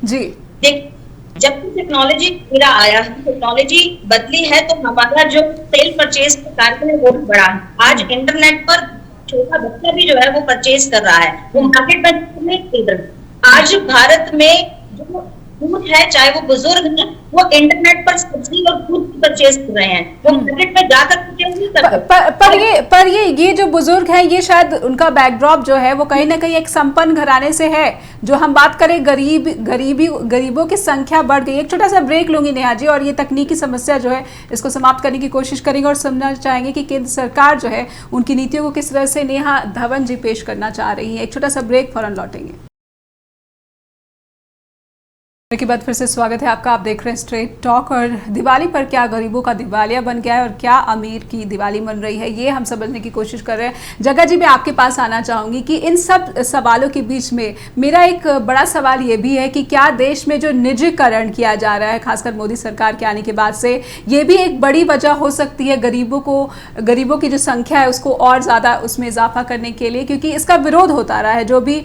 जी देख, जब से टेक्नोलॉजी मेरा आया है, टेक्नोलॉजी बदली है, तो हमारा जो सेल परचेज का कार्य है वो भी बढ़ा है। आज इंटरनेट पर छोटा बच्चा भी जो है वो परचेज कर रहा है, वो मार्केट में खरीद रहा है। आज भारत में जो दूध है, चाहे वो बुजुर्ग है, वो इंटरनेट पर सब्जी और दूध परचेज कर रहे हैं, वो मार्केट में जाकर परचेज नहीं कर रहे। पर ये जो बुजुर्ग हैं, ये शायद उनका बैकड्रॉप जो है वो कहीं ना कहीं एक संपन्न घराने से है। जो हम बात करें गरीबों की संख्या बढ़ गई। एक छोटा सा ब्रेक लूंगी नेहा जी, और ये तकनीकी समस्या जो है इसको समाप्त करने की कोशिश करेंगे और समझना चाहेंगे कि केंद्र सरकार जो है उनकी नीतियों को किस तरह से नेहा धवन जी पेश करना चाह रही है। एक छोटा सा ब्रेक, फौरन लौटेंगे। के बाद फिर से स्वागत है आपका। आप देख रहे हैं स्ट्रेट टॉक। और दिवाली पर क्या गरीबों का दिवालिया बन गया है और क्या अमीर की दिवाली बन रही है, ये हम समझने की कोशिश कर रहे हैं। जगह जी, मैं आपके पास आना चाहूँगी कि इन सब सवालों के बीच में मेरा एक बड़ा सवाल ये भी है कि क्या देश में जो निजीकरण किया जा रहा है, खासकर मोदी सरकार के आने के बाद से, ये भी एक बड़ी वजह हो सकती है गरीबों की जो संख्या है उसको और ज़्यादा उसमें इजाफा करने के लिए, क्योंकि इसका विरोध होता रहा है। जो भी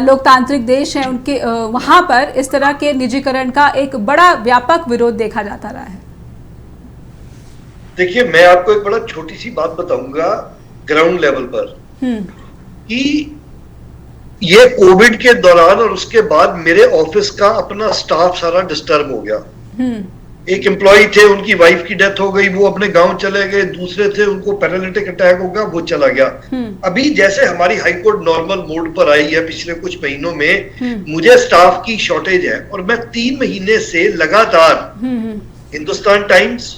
लोकतांत्रिक देश हैं उनके वहाँ पर इस तरह के निजीकरण का एक बड़ा व्यापक विरोध देखा जाता रहा है। देखिए, मैं आपको एक बड़ा छोटी सी बात बताऊंगा ग्राउंड लेवल पर कि ये कोविड के दौरान और उसके बाद मेरे ऑफिस का अपना स्टाफ सारा डिस्टर्ब हो गया। एक एम्प्लॉय थे, उनकी वाइफ की डेथ हो गई, वो अपने गांव चले गए। दूसरे थे, उनको पैरालिटिक अटैक हो गया, वो चला गया। अभी जैसे हमारी हाईकोर्ट नॉर्मल मोड पर आई है पिछले कुछ महीनों में, मुझे स्टाफ की शॉर्टेज है और मैं 3 महीने से लगातार हिंदुस्तान टाइम्स,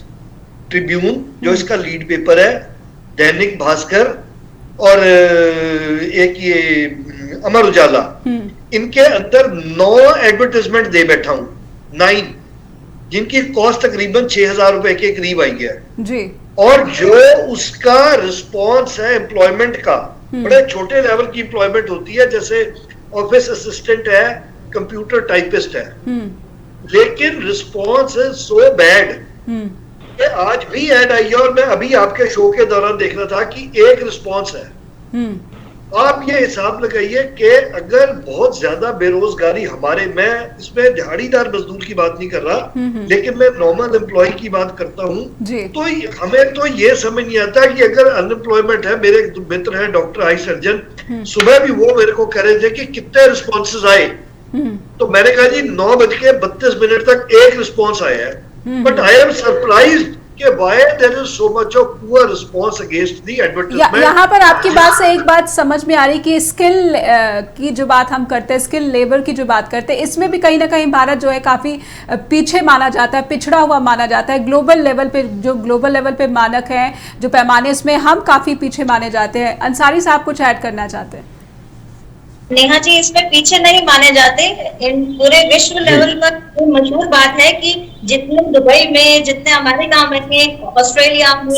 ट्रिब्यून जो इसका लीड पेपर है, दैनिक भास्कर और एक ये अमर उजाला, इनके अंदर 9 एडवर्टाइजमेंट दे बैठा हूं, 9, जिनकी कॉस्ट तकरीबन 6,000 रुपए के करीब आई है जी। और जो उसका रिस्पॉन्स है एम्प्लॉयमेंट का, बड़े छोटे लेवल की एम्प्लॉयमेंट होती है, जैसे ऑफिस असिस्टेंट है, कंप्यूटर टाइपिस्ट है, लेकिन रिस्पॉन्स इज सो बैड। आज भी ऐड आई है और मैं अभी आपके शो के दौरान देख रहा था कि एक रिस्पॉन्स है। आप ये हिसाब लगाइए कि अगर बहुत ज्यादा बेरोजगारी हमारे, मैं इसमें दिहाड़ीदार मजदूर की बात नहीं कर रहा, लेकिन मैं नॉर्मल एम्प्लॉय की बात करता हूँ, तो हमें तो ये समझ नहीं आता कि अगर अनएम्प्लॉयमेंट है, मेरे मित्र हैं डॉक्टर आई सर्जन, सुबह भी वो मेरे को कह रहे थे कि कितने रिस्पॉन्सेज आए, तो मैंने कहा जी 9:32 तक एक रिस्पॉन्स आया है, बट आई एम सरप्राइज्ड कि why there is so much of poor response against the advertisement। यहाँ पर आपकी बात से एक बात समझ में आ रही कि स्किल की जो बात हम करते हैं, स्किल लेबर की जो बात करते हैं, इसमें भी कहीं ना कहीं भारत जो है काफी पीछे माना जाता है, पिछड़ा हुआ माना जाता है। ग्लोबल लेवल पे जो ग्लोबल लेवल पे मानक हैं, जो पैमाने, उसमें हम काफी पीछे माने जाते हैं। अंसारी साहब कुछ ऐड करना चाहते हैं? नेहा जी, इसमें पीछे नहीं माने जाते। पूरे विश्व लेवल पर मशहूर बात है कि जितने दुबई में, जितने हमारे गांव में, ऑस्ट्रेलिया में,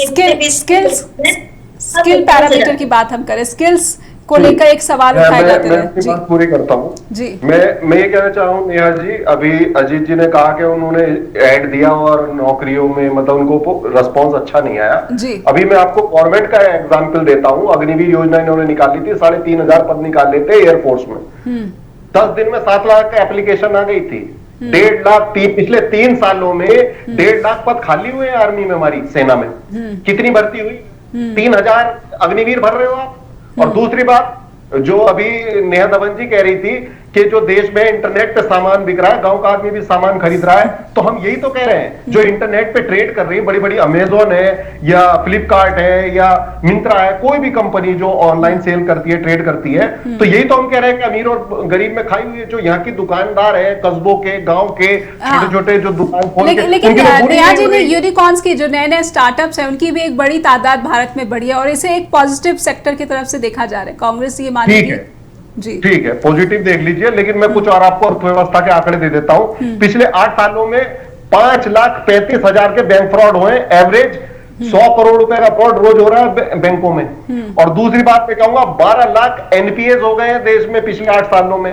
स्किल पैरामीटर की बात हम करें, स्किल्स को लेकर एक सवाल उठाया जाता है। मैं बात पूरी करता हूँ जी। मैं ये कहना चाह रहा हूँ नेहा जी, अभी अजीत जी ने कहा कि उन्होंने ऐड दिया और नौकरियों में मतलब उनको रिस्पॉन्स अच्छा नहीं आया जी। अभी मैं आपको गवर्नमेंट का एग्जाम्पल देता हूँ। अग्निवीर योजना इन्होंने निकाली थी, 3,500 पद निकाल लेते एयरफोर्स में, 10 दिन में 7 लाख का एप्लीकेशन आ गई थी। 1.5 लाख पिछले 3 सालों में 1.5 लाख पद खाली हुए हैं आर्मी में, हमारी सेना में। कितनी भर्ती हुई? 3,000 अग्निवीर भर रहे हो आप। और दूसरी बात जो अभी नेहा दबन जी कह रही थी कि जो देश में इंटरनेट पे सामान बिक रहा है, गांव का आदमी भी सामान खरीद रहा है, तो हम यही तो कह रहे हैं, जो इंटरनेट पे ट्रेड कर रही है, बड़ी बड़ी अमेजोन है या फ्लिपकार्ट है या मिंत्रा है, कोई भी कंपनी जो ऑनलाइन सेल करती है, ट्रेड करती है, तो यही तो हम कह रहे हैं कि अमीर और गरीब में खाई हुई है। जो यहाँ की दुकानदार है, कस्बों के, गाँव के छोटे छोटे जो दुकान खोल के, लेकिन नेहा जी ने यूनिकॉर्न्स की जो नए नए स्टार्टअप्स है, उनकी भी एक बड़ी तादाद भारत में बढ़ी है और इसे एक पॉजिटिव सेक्टर की तरफ से देखा जा रहा है। कांग्रेस ये मानेगी जी, ठीक है, पॉजिटिव देख लीजिए। लेकिन मैं कुछ और आपको अर्थव्यवस्था के आंकड़े दे देता हूं। पिछले 8 सालों में 5,35,000 के बैंक फ्रॉड हुए। एवरेज 100 करोड़ रुपए का फ्रॉड रोज हो रहा है बैंकों में। और दूसरी बात मैं कहूंगा, 12 लाख एनपीएस हो गए हैं देश में पिछले 8 सालों में,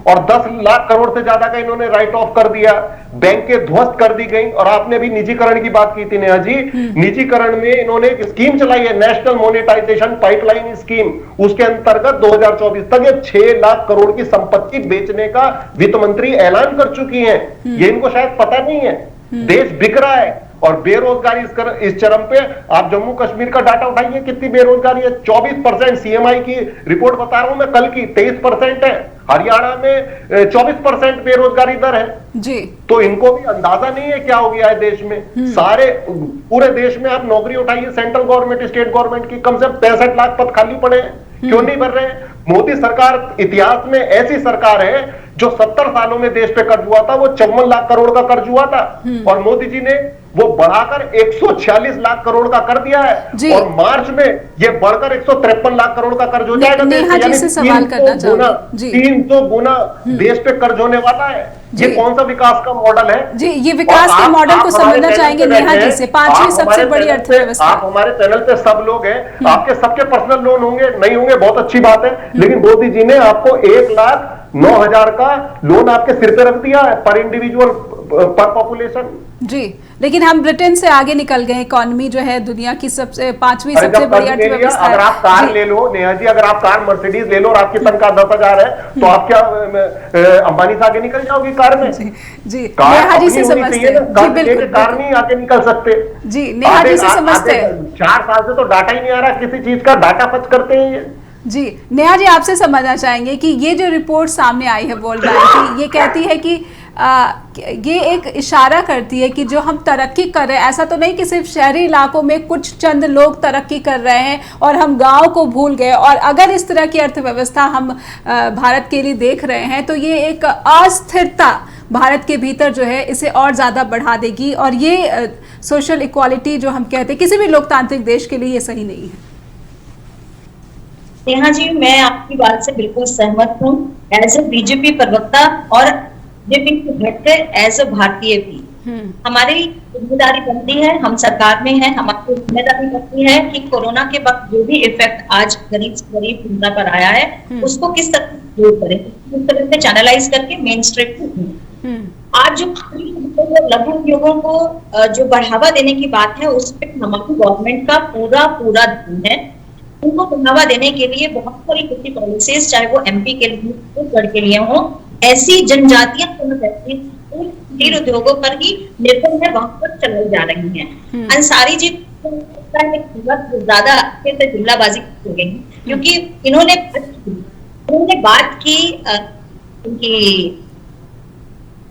और 10 लाख करोड़ से ज्यादा का इन्होंने राइट ऑफ कर दिया। बैंकें ध्वस्त कर दी गई। और आपने भी निजीकरण की बात की थी नेहा जी, निजीकरण में इन्होंने एक स्कीम चलाई है, नेशनल मोनेटाइजेशन पाइपलाइन स्कीम। उसके अंतर्गत 2024 तक ये 6 लाख करोड़ की संपत्ति बेचने का वित्त मंत्री ऐलान कर चुकी हैं। ये इनको शायद पता नहीं है। देश बिक रहा है और बेरोजगारी इस चरम पे। आप जम्मू कश्मीर का डाटा उठाइए, कितनी बेरोजगारी है। 24% सीएमआई की रिपोर्ट बता रहा हूं मैं कल की, 23% है। हरियाणा में 24% बेरोजगारी दर है जी। तो इनको भी अंदाजा नहीं है क्या हो गया है देश में। सारे पूरे देश में आप नौकरी उठाइए, सेंट्रल गवर्नमेंट, स्टेट गवर्नमेंट की, कम से कम 65 लाख पद खाली पड़े हैं। क्यों नहीं भर रहे हैं? मोदी सरकार इतिहास में ऐसी सरकार है जो 70 सालों में देश पे कर्ज हुआ था, वो 54 लाख करोड़ का कर्ज हुआ था, और मोदी जी ने वो बढ़ाकर 146 लाख करोड़ का कर दिया है। और मार्च में ये बढ़कर 153 लाख करोड़ का कर्ज हो जाएगा। 300 गुना देश पे कर्ज होने वाला है। ये कौन सा विकास का मॉडल है जी? ये विकास के मॉडल को समझना चाहेंगे नेहा जी से। 5वीं सबसे बड़ी अर्थव्यवस्था। आप हमारे चैनल पे सब लोग हैं, आपके सबके पर्सनल लोन होंगे, नहीं होंगे बहुत अच्छी बात है, लेकिन मोदी जी ने आपको 1,09,000 का लोन आपके सिर पे रख दिया है पर इंडिविजुअल, पर पॉपुलेशन जी। लेकिन हम ब्रिटेन से आगे निकल गए। इकोनॉमी जो है दुनिया की 5वीं सबसे बड़ी अर्थव्यवस्था। अगर आप कार ले लो नेहा जी, अगर आप कार मर्सिडीज ले लो और आपकी तनख्वाह 10,000 है, तो आप क्या अंबानी से आगे निकल जाओगी कार में? जी नेहा जी से समझते हैं जी, बिल्कुल कार नहीं आगे निकल सकते जी। नेहा जी से समझते हैं। 4 साल से तो डाटा ही नहीं आ रहा किसी चीज का, डाटा फच करते हैं जी। नेहा जी आपसे समझना चाहेंगे कि ये जो रिपोर्ट सामने आई है वर्ल्ड बैंक की, ये कहती है कि ये एक इशारा करती है कि जो हम तरक्की कर रहे हैं, ऐसा तो नहीं कि सिर्फ शहरी इलाकों में कुछ चंद लोग तरक्की कर रहे हैं और हम गांव को भूल गए। और अगर इस तरह की अर्थव्यवस्था हम भारत के लिए देख रहे हैं, तो ये एक अस्थिरता भारत के भीतर जो है इसे और ज़्यादा बढ़ा देगी। और ये सोशल इक्वालिटी जो हम कहते हैं किसी भी लोकतांत्रिक देश के लिए ये सही नहीं है। नेहा जी, मैं आपकी बात से बिल्कुल सहमत हूँ। एज ए बीजेपी प्रवक्ता और बीजेपी के घटकर एज ए भारतीय भी, हमारी जिम्मेदारी बनती है, हम सरकार में हैं, हमारी जिम्मेदारी बनती है कि कोरोना के वक्त जो भी इफेक्ट आज गरीब से गरीब जनता पर आया है, उसको किस तरह से दूर करें, किस तरह से चैनलाइज करके मेन स्ट्रीम को आज जो लघु उद्योगों को जो बढ़ावा देने की बात है, उस पर हमारी गवर्नमेंट का पूरा ध्यान है। उनको बढ़ावा देने के लिए बहुत सारी कृषि पॉलिसीज, चाहे वो एमपी के लिए, छत्तीसगढ़ के लिए हो, ऐसी जनजातीय कुटीर उद्योगों पर ही निर्भर है, वहां पर चलाई जा रही है। अंसारी जी ज्यादा अच्छे से जुमलाबाजी हो गई, क्योंकि इन्होंने बात की उनकी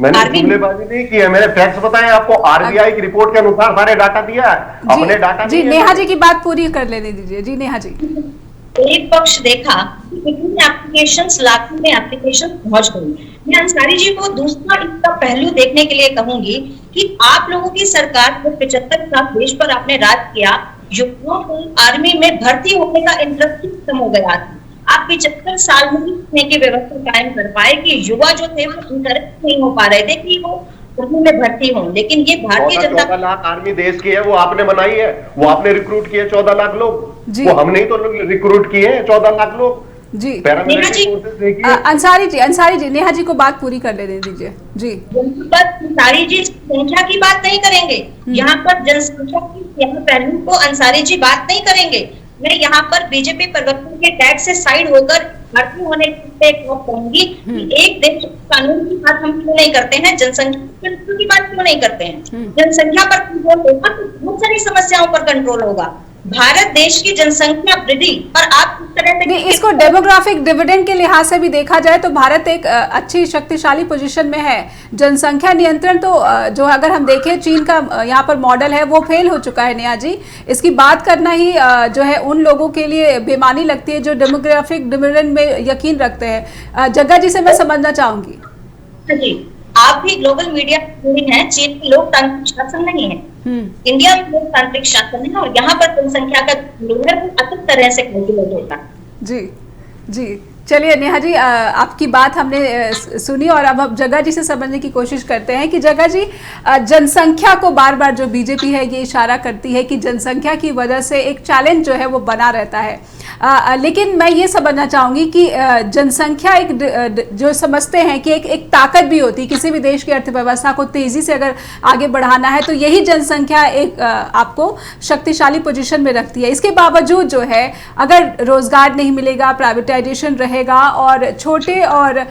मैंने जुमलेबाजी नहीं की है, मैंने फैक्ट्स बताए आपको। आरबीआई की रिपोर्ट के अनुसार सारे डाटा दिया है, अपने डाटा जी। नेहा जी की बात पूरी कर लेने दीजिए। जी नेहा जी, एक पक्ष देखा एप्लीकेशंस, लाखों में एप्लीकेशन पहुंच गई। मैं अंसारी जी को दूसरा इसका पहलू देखने के लिए कहूंगी कि आप लोगों की सरकार को 75 साल देश पर आपने राज किया, युवाओं को आर्मी में भर्ती होने का इंटरेस्ट खत्म हो गया था। आप 75 साल में ही की व्यवस्था कायम कर पाए कि युवा जो थे वो इंटरेस्ट नहीं हो पा रहे थे कि वो आर्मी में भर्ती हो। लेकिन ये भारतीय जनता 14 लाख आर्मी देश की है, वो आपने बनाई है, वो आपने रिक्रूट किए 14 लाख लोग, वो हमने ही तो रिक्रूट किए 14 लाख लोग जी। अंसारी जी नेहा जी को बात पूरी कर लेने दीजिए। जी, अंसारी जी संख्या की बात नहीं करेंगे यहाँ पर, जनसंख्या की पहलू को अंसारी जी बात नहीं करेंगे। मैं यहाँ पर बीजेपी परिवर्तन के टैग से साइड होकर भर्ती होने पे कहूंगी कि एक देश कानून की बात हम क्यों नहीं करते हैं, जनसंख्या की बात क्यों नहीं करते हैं। जनसंख्या पर कंट्रोल होगा तो बहुत सारी समस्याओं पर कंट्रोल होगा। भारत देश की जनसंख्या वृद्धि पर आप किस तरह से इसको डेमोग्राफिक डिविडेंड के लिहाज से भी देखा जाए तो भारत एक अच्छी शक्तिशाली पोजीशन में है। जनसंख्या नियंत्रण तो जो अगर हम देखें चीन का यहाँ पर मॉडल है वो फेल हो चुका है। नेहा जी, इसकी बात करना ही जो है उन लोगों के लिए बेमानी लगती है जो डेमोग्राफिक डिविडेंड में यकीन रखते हैं। जग्गा जी से मैं समझना चाहूंगी। जी, आप भी ग्लोबल मीडिया हैं, चीन में लोकतांत्रिक शासन नहीं है, इंडिया में लोकतांत्रिक शासन है और यहाँ पर जनसंख्या का अच्छी तरह से कैलकुलेट होता है। जी जी, चलिए नेहा जी, आपकी बात हमने सुनी और अब हम जग्गा जी से समझने की कोशिश करते हैं कि जग्गा जी, जनसंख्या को बार बार जो बीजेपी है ये इशारा करती है कि जनसंख्या की वजह से एक चैलेंज जो है वो बना रहता है। लेकिन मैं ये समझना चाहूँगी कि जनसंख्या एक जो समझते हैं कि एक ताकत भी होती है, किसी भी देश की अर्थव्यवस्था को तेज़ी से अगर आगे बढ़ाना है तो यही जनसंख्या एक आपको शक्तिशाली पोजीशन में रखती है। इसके बावजूद जो है अगर रोजगार नहीं मिलेगा, प्राइवेटाइजेशन रहेगा और छोटे और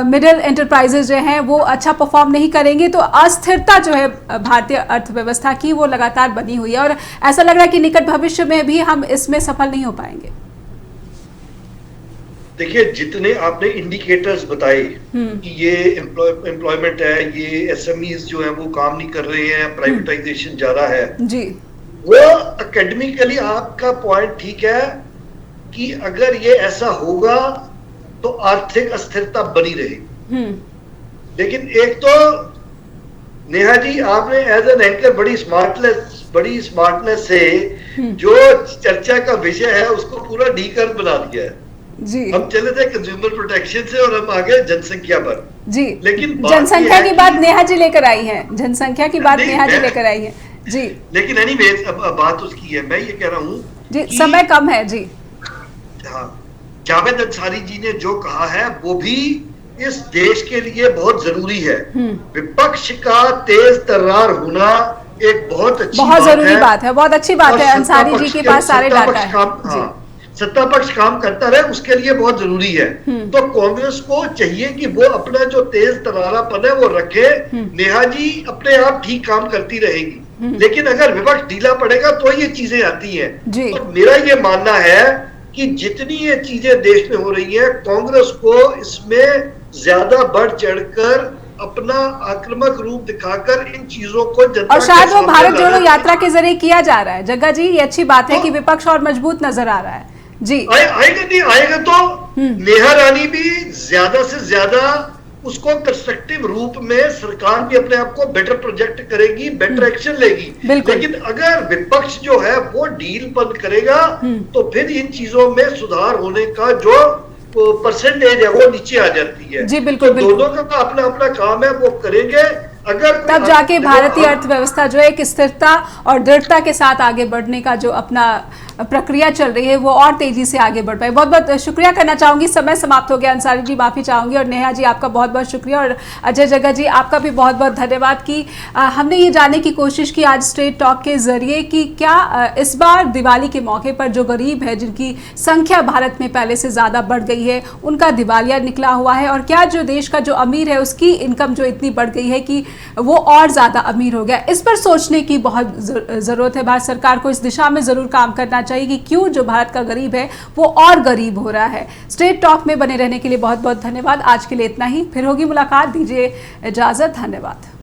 मिडिल एंटरप्राइजेज जो हैं वो अच्छा परफॉर्म नहीं करेंगे तो अस्थिरता जो है भारतीय अर्थव्यवस्था की वो लगातार बनी हुई है और ऐसा लग रहा है कि निकट भविष्य में भी हम इसमें सफल नहीं हो पाएंगे। देखिए, जितने आपने इंडिकेटर्स बताए कि ये एम्प्लॉयमेंट है, ये एसएमईज जो है वो काम नहीं कर रहे हैं, प्राइवेटाइजेशन ज्यादा है जी, वो एकेडमिकली आपका पॉइंट ठीक है कि अगर ये ऐसा होगा तो आर्थिक अस्थिरता बनी रहेगी। लेकिन एक तो नेहा जी, आपने एज एन एंकर बड़ी स्मार्टनेस से जो चर्चा का विषय है उसको पूरा ढीकर बना दिया है जी। हम चले थे कंज्यूमर प्रोटेक्शन से और हम आगे जनसंख्या पर जी। लेकिन जनसंख्या की बात नेहा जी लेकर आई है, जनसंख्या की बात नेहा जी लेकर आई है जी। लेकिन एनीवेज अब बात उसकी है, मैं ये कह रहा हूँ जी, समय कम है जी। हाँ, जावेद अंसारी जी ने जो कहा है वो भी इस देश के लिए बहुत जरूरी है। विपक्ष का तेज तर्रार होना एक बहुत जरूरी बात है, बहुत अच्छी बात है। अंसारी जी के पास सारे डाटा है। सत्ता पक्ष काम करता रहे उसके लिए बहुत जरूरी है। तो कांग्रेस को चाहिए कि वो अपना जो तेज तरारापन है वो रखे। नेहा जी अपने आप ठीक काम करती रहेगी, लेकिन अगर विपक्ष ढीला पड़ेगा तो ये चीजें आती हैं। तो मेरा ये मानना है कि जितनी ये चीजें देश में हो रही है, कांग्रेस को इसमें ज्यादा बढ़ चढ़कर अपना आक्रामक रूप दिखाकर इन चीजों को जनता और शायद वो भारत जोड़ो यात्रा के जरिए किया जा रहा है। जग्गा जी, ये अच्छी बात है कि विपक्ष और मजबूत नजर आ रहा है जी। आएगा नहीं आएगा तो नेहा रानी भी ज्यादा से ज्यादा उसको कंस्ट्रक्टिव रूप में सरकार भी अपने आप को बेटर प्रोजेक्ट करेगी, बेटर एक्शन लेगी। लेकिन अगर विपक्ष जो है वो डील बंद करेगा तो फिर इन चीजों में सुधार होने का जो परसेंटेज है वो नीचे आ जाती है। जी बिल्कुल, तो दोनों का अपना अपना काम है, वो करेंगे। अगर तब जाके भारतीय अर्थव्यवस्था जो है एक स्थिरता और दृढ़ता के साथ आगे बढ़ने का जो अपना प्रक्रिया चल रही है वो और तेजी से आगे बढ़ पाए। बहुत बहुत शुक्रिया करना चाहूंगी, समय समाप्त हो गया। अंसारी जी माफी चाहूंगी, और नेहा जी आपका बहुत बहुत शुक्रिया, और अजय जग्गा जी आपका भी बहुत बहुत धन्यवाद कि हमने ये जानने की कोशिश की आज स्ट्रेट टॉक के जरिए कि क्या इस बार दिवाली के मौके पर जो गरीब है, जिनकी संख्या भारत में पहले से ज्यादा बढ़ गई है, उनका दिवालिया निकला हुआ है, और क्या जो देश का जो अमीर है उसकी इनकम जो इतनी बढ़ गई है कि वो और ज्यादा अमीर हो गया। इस पर सोचने की बहुत जरूरत है। भारत सरकार को इस दिशा में जरूर काम करना चाहिए कि क्यों जो भारत का गरीब है वो और गरीब हो रहा है। स्ट्रेट टॉक में बने रहने के लिए बहुत बहुत धन्यवाद। आज के लिए इतना ही, फिर होगी मुलाकात, दीजिए इजाजत, धन्यवाद।